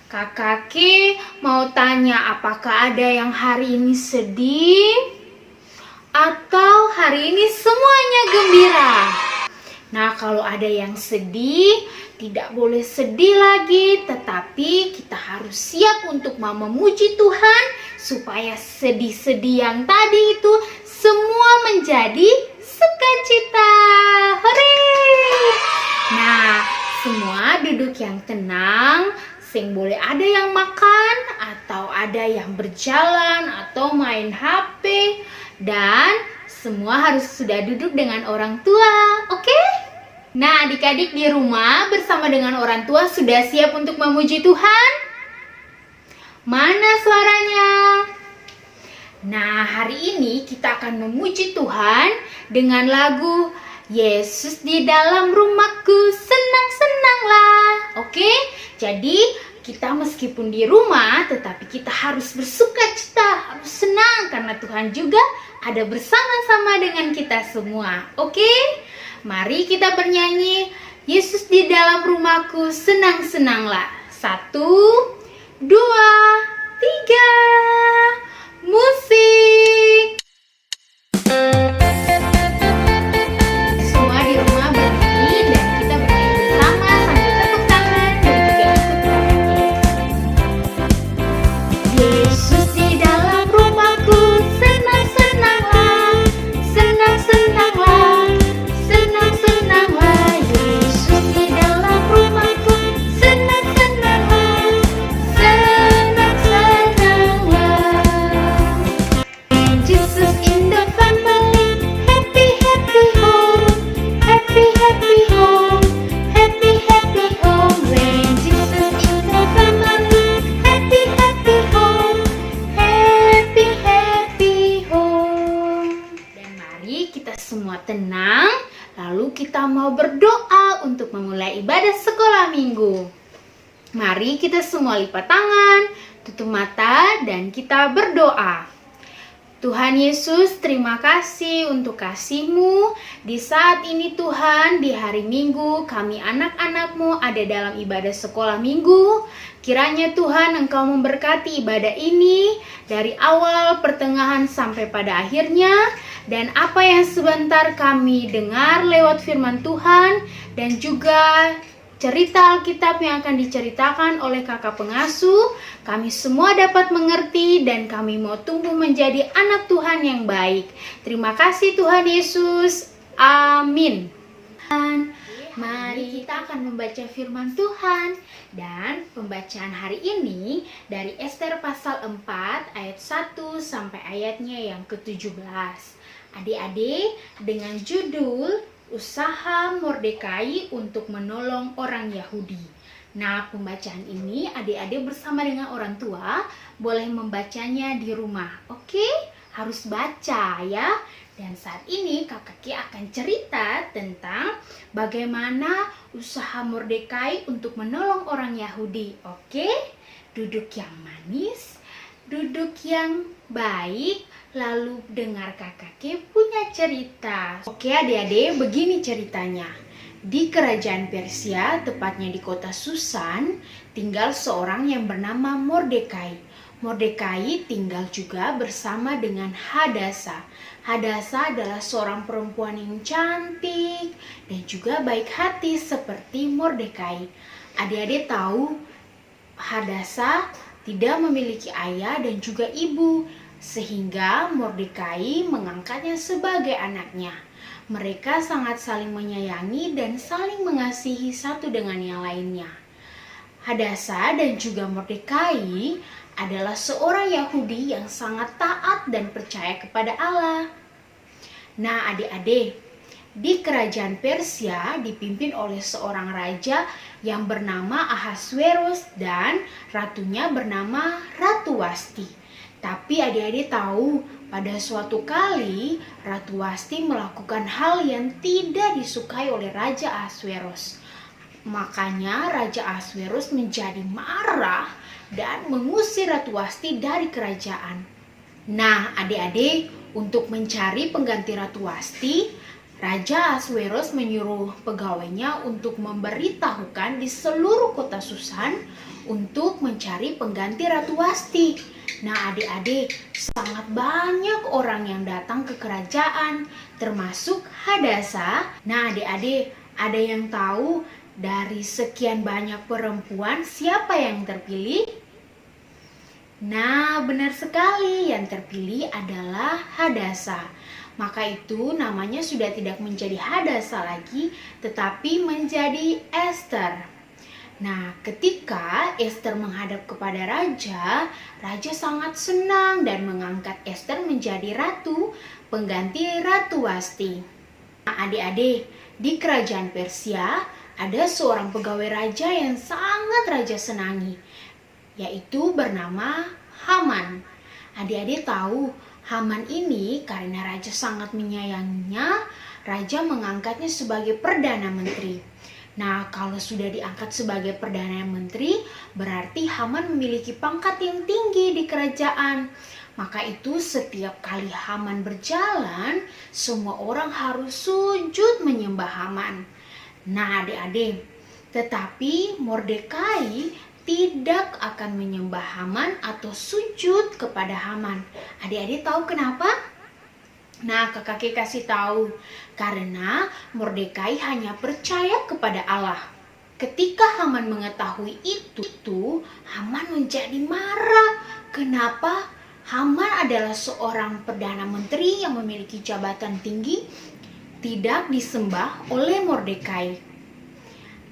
Kakak Ki mau tanya, apakah ada yang hari ini sedih? Atau hari ini semuanya gembira? Nah, kalau ada yang sedih, tidak boleh sedih lagi, tetapi kita harus siap untuk memuji Tuhan supaya sedih-sedih yang tadi itu semua menjadi sukacita. Hore! Nah, semua duduk yang tenang. Sing boleh ada yang makan, atau ada yang berjalan, atau main HP, dan semua harus sudah duduk dengan orang tua, oke? Nah, adik-adik di rumah bersama dengan orang tua sudah siap untuk memuji Tuhan? Mana suaranya? Nah, hari ini kita akan memuji Tuhan dengan lagu Yesus di dalam rumahku, senang-senanglah. Oke? Jadi, kita meskipun di rumah, tetapi kita harus bersuka cita, harus senang karena Tuhan juga ada bersama-sama dengan kita semua. Oke? Mari kita bernyanyi, Yesus di dalam rumahku, senang-senanglah. 1, 2, 3, musik! Semua di rumah berdiri dan kita bernyanyi bersama sambil tepuk tangan dan juga ikut nyanyi. Yesus di dalam rumahku, senang-senanglah, senang-senanglah, senang-senanglah. Yesus di dalam rumahku, senang-senanglah, senang-senanglah. And Jesus in the family, happy, happy home, happy, happy home, happy, happy home. When Jesus in the family, happy, happy home, happy, happy home. Dan mari kita semua tenang, lalu kita mau berdoa untuk memulai ibadah sekolah minggu. Mari kita semua lipat tangan, tutup mata, dan kita berdoa. Tuhan Yesus, terima kasih untuk kasih-Mu. Di saat ini Tuhan, di hari Minggu, kami anak-anak-Mu ada dalam ibadah sekolah minggu. Kiranya Tuhan Engkau memberkati ibadah ini dari awal, pertengahan, sampai pada akhirnya. Dan apa yang sebentar kami dengar lewat firman Tuhan dan juga cerita Alkitab yang akan diceritakan oleh kakak pengasuh, kami semua dapat mengerti dan kami mau tumbuh menjadi anak Tuhan yang baik. Terima kasih Tuhan Yesus. Amin. Mari kita akan membaca firman Tuhan. Dan pembacaan hari ini dari Ester pasal 4 ayat 1 sampai ayatnya yang ke-17. Adik-adik, dengan judul Usaha Mordekai untuk menolong orang Yahudi. Nah, pembacaan ini adik-adik bersama dengan orang tua boleh membacanya di rumah. Oke? Harus baca ya. Dan saat ini Kakak Ki akan cerita tentang bagaimana usaha Mordekai untuk menolong orang Yahudi. Oke? Duduk yang manis, duduk yang baik, lalu dengar Kakak Ki punya cerita. Oke adik-adik, begini ceritanya. Di kerajaan Persia, tepatnya di kota Susan, tinggal seorang yang bernama Mordekai. Mordekai tinggal juga bersama dengan Hadasa. Hadasa adalah seorang perempuan yang cantik dan juga baik hati seperti Mordekai. Adik-adik tahu Hadasa tidak memiliki ayah dan juga ibu, sehingga Mordekai mengangkatnya sebagai anaknya. Mereka sangat saling menyayangi dan saling mengasihi satu dengan yang lainnya. Hadasa dan juga Mordekai adalah seorang Yahudi yang sangat taat dan percaya kepada Allah. Nah adik-adik, di kerajaan Persia dipimpin oleh seorang raja yang bernama Ahasverus dan ratunya bernama Ratu Wasti. Tapi adik-adik tahu, pada suatu kali Ratu Wasti melakukan hal yang tidak disukai oleh Raja Ahasverus. Makanya Raja Ahasverus menjadi marah dan mengusir Ratu Wasti dari kerajaan. Nah adik-adik, untuk mencari pengganti Ratu Wasti, Raja Ahasweros menyuruh pegawainya untuk memberitahukan di seluruh kota Susan untuk mencari pengganti Ratu Wasti. Nah, adik-adik, sangat banyak orang yang datang ke kerajaan, termasuk Hadasa. Nah, adik-adik, ada yang tahu dari sekian banyak perempuan siapa yang terpilih? Nah, benar sekali, yang terpilih adalah Hadasa. Maka itu namanya sudah tidak menjadi Hadasa lagi, tetapi menjadi Esther. Nah, ketika Esther menghadap kepada raja, raja sangat senang dan mengangkat Esther menjadi ratu, pengganti Ratu Wasti. Nah, adik-adik, di kerajaan Persia ada seorang pegawai raja yang sangat raja senangi, yaitu bernama Haman. Adik-adik tahu, Haman ini karena raja sangat menyayanginya, raja mengangkatnya sebagai perdana menteri. Nah, kalau sudah diangkat sebagai perdana menteri, berarti Haman memiliki pangkat yang tinggi di kerajaan. Maka itu setiap kali Haman berjalan, semua orang harus sujud menyembah Haman. Nah, adik-adik, tetapi Mordekai tidak akan menyembah Haman atau sujud kepada Haman. Adik-adik tahu kenapa? Nah, kakak kasih tahu, karena Mordekai hanya percaya kepada Allah. Ketika Haman mengetahui itu Haman menjadi marah. Kenapa? Haman adalah seorang perdana menteri yang memiliki jabatan tinggi, tidak disembah oleh Mordekai.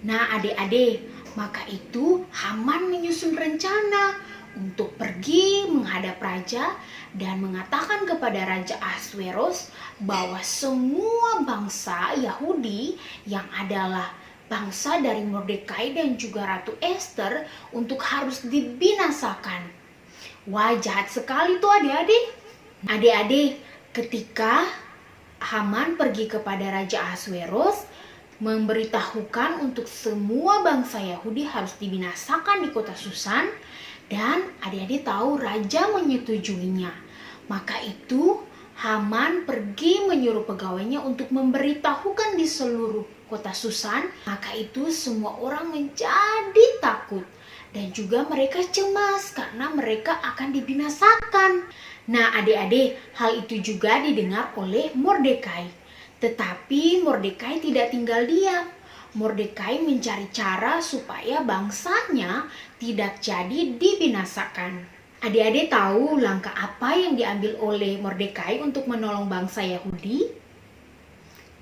Nah, adik-adik, maka itu Haman menyusun rencana untuk pergi menghadap raja dan mengatakan kepada Raja Ahasweros bahwa semua bangsa Yahudi yang adalah bangsa dari Mordekai dan juga Ratu Esther untuk harus dibinasakan. Wah, jahat sekali tuh adik-adik. Adik-adik, ketika Haman pergi kepada Raja Ahasweros memberitahukan untuk semua bangsa Yahudi harus dibinasakan di kota Susan, dan adik-adik tahu raja menyetujuinya. Maka itu Haman pergi menyuruh pegawainya untuk memberitahukan di seluruh kota Susan. Maka itu semua orang menjadi takut dan juga mereka cemas karena mereka akan dibinasakan. Nah, adik-adik, hal itu juga didengar oleh Mordekai. Tetapi Mordekai tidak tinggal diam. Mordekai mencari cara supaya bangsanya tidak jadi dibinasakan. Adik-adik tahu langkah apa yang diambil oleh Mordekai untuk menolong bangsa Yahudi?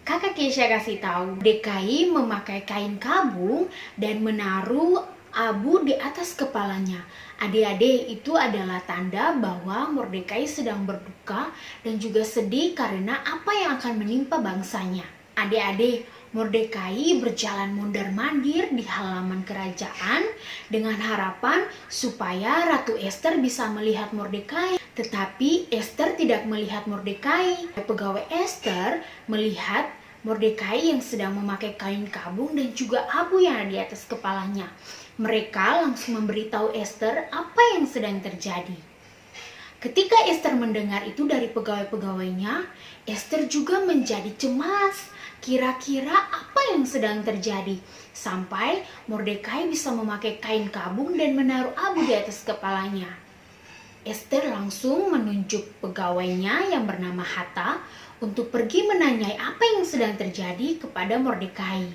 Kakak Keisha kasih tahu, Mordekai memakai kain kabung dan menaruh abu di atas kepalanya. Adik-adik, itu adalah tanda bahwa Mordekai sedang berduka dan juga sedih karena apa yang akan menimpa bangsanya. Adik-adik, Mordekai berjalan mondar-mandir di halaman kerajaan dengan harapan supaya Ratu Esther bisa melihat Mordekai. Tetapi Esther tidak melihat Mordekai. Pegawai Esther melihat Mordekai yang sedang memakai kain kabung dan juga abu yang ada di atas kepalanya. Mereka langsung memberitahu Esther apa yang sedang terjadi. Ketika Esther mendengar itu dari pegawai-pegawainya, Esther juga menjadi cemas. Kira-kira apa yang sedang terjadi? Sampai Mordekai bisa memakai kain kabung dan menaruh abu di atas kepalanya. Esther langsung menunjuk pegawainya yang bernama Hatta untuk pergi menanyai apa yang sedang terjadi kepada Mordekai.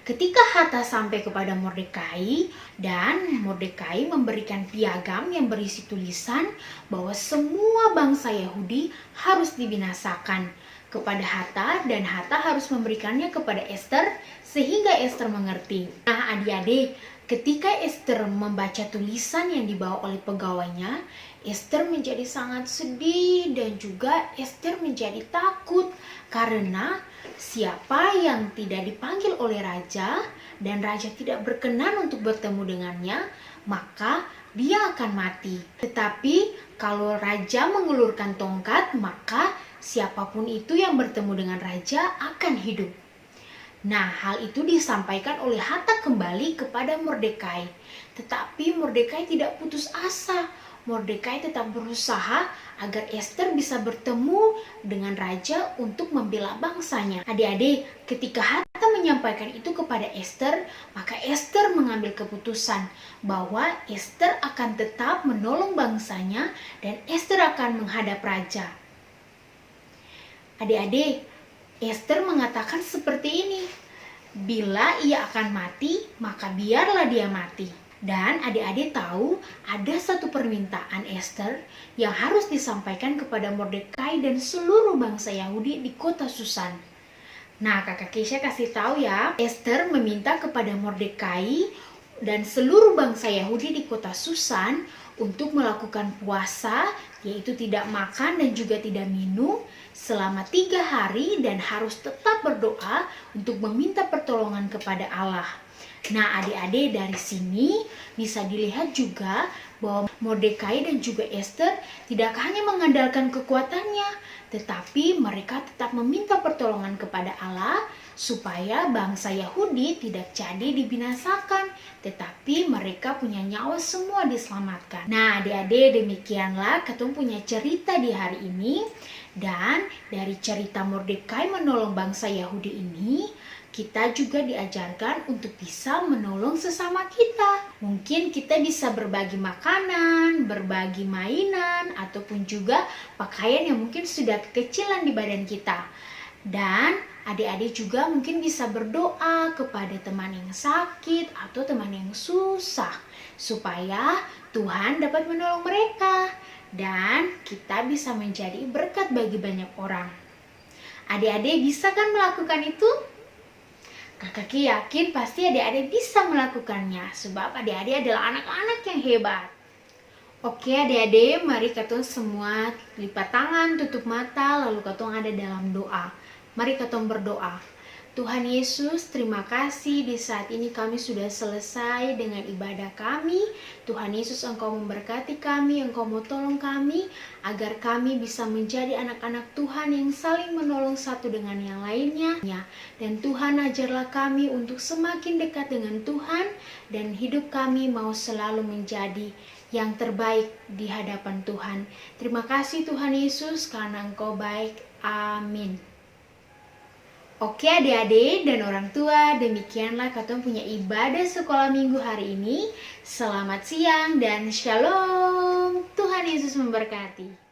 Ketika Hatta sampai kepada Mordekai dan Mordekai memberikan piagam yang berisi tulisan bahwa semua bangsa Yahudi harus dibinasakan kepada Hatta dan Hatta harus memberikannya kepada Esther sehingga Esther mengerti. Nah, adik-adik, ketika Esther membaca tulisan yang dibawa oleh pegawainya, Esther menjadi sangat sedih dan juga Esther menjadi takut karena siapa yang tidak dipanggil oleh raja dan raja tidak berkenan untuk bertemu dengannya, maka dia akan mati. Tetapi kalau raja mengulurkan tongkat, maka siapapun itu yang bertemu dengan raja akan hidup. Nah, hal itu disampaikan oleh Hatta kembali kepada Mordekai. Tetapi Mordekai tidak putus asa. Mordekai tetap berusaha agar Ester bisa bertemu dengan raja untuk membela bangsanya. Adik-adik, ketika Hatam menyampaikan itu kepada Ester, maka Ester mengambil keputusan bahwa Ester akan tetap menolong bangsanya dan Ester akan menghadap raja. Adik-adik, Ester mengatakan seperti ini, bila ia akan mati, maka biarlah dia mati. Dan adik-adik tahu ada satu permintaan Ester yang harus disampaikan kepada Mordekai dan seluruh bangsa Yahudi di kota Susan. Nah, kakak Keisha kasih tahu ya, Ester meminta kepada Mordekai dan seluruh bangsa Yahudi di kota Susan untuk melakukan puasa, yaitu tidak makan dan juga tidak minum selama 3 hari dan harus tetap berdoa untuk meminta pertolongan kepada Allah. Nah, adik-adik, dari sini bisa dilihat juga bahwa Mordekai dan juga Ester tidak hanya mengandalkan kekuatannya, tetapi mereka tetap meminta pertolongan kepada Allah supaya bangsa Yahudi tidak jadi dibinasakan, tetapi mereka punya nyawa semua diselamatkan. Nah, adik-adik, demikianlah ketemu punya cerita di hari ini. Dan dari cerita Mordekai menolong bangsa Yahudi ini, kita juga diajarkan untuk bisa menolong sesama kita. Mungkin kita bisa berbagi makanan, berbagi mainan, ataupun juga pakaian yang mungkin sudah kekecilan di badan kita. Dan adik-adik juga mungkin bisa berdoa kepada teman yang sakit atau teman yang susah, supaya Tuhan dapat menolong mereka. Dan kita bisa menjadi berkat bagi banyak orang. Adik-adik bisa kan melakukan itu? Kakak yakin pasti adik-adik bisa melakukannya, sebab adik-adik adalah anak-anak yang hebat. Oke adik-adik, mari kita semua lipat tangan, tutup mata, lalu kita ada dalam doa. Mari kita berdoa. Tuhan Yesus, terima kasih di saat ini kami sudah selesai dengan ibadah kami. Tuhan Yesus, Engkau memberkati kami, Engkau mau tolong kami, agar kami bisa menjadi anak-anak Tuhan yang saling menolong satu dengan yang lainnya. Dan Tuhan, ajarlah kami untuk semakin dekat dengan Tuhan, dan hidup kami mau selalu menjadi yang terbaik di hadapan Tuhan. Terima kasih Tuhan Yesus, karena Engkau baik. Amin. Oke adik-adik dan orang tua, demikianlah kita punya ibadah sekolah minggu hari ini. Selamat siang dan shalom. Tuhan Yesus memberkati.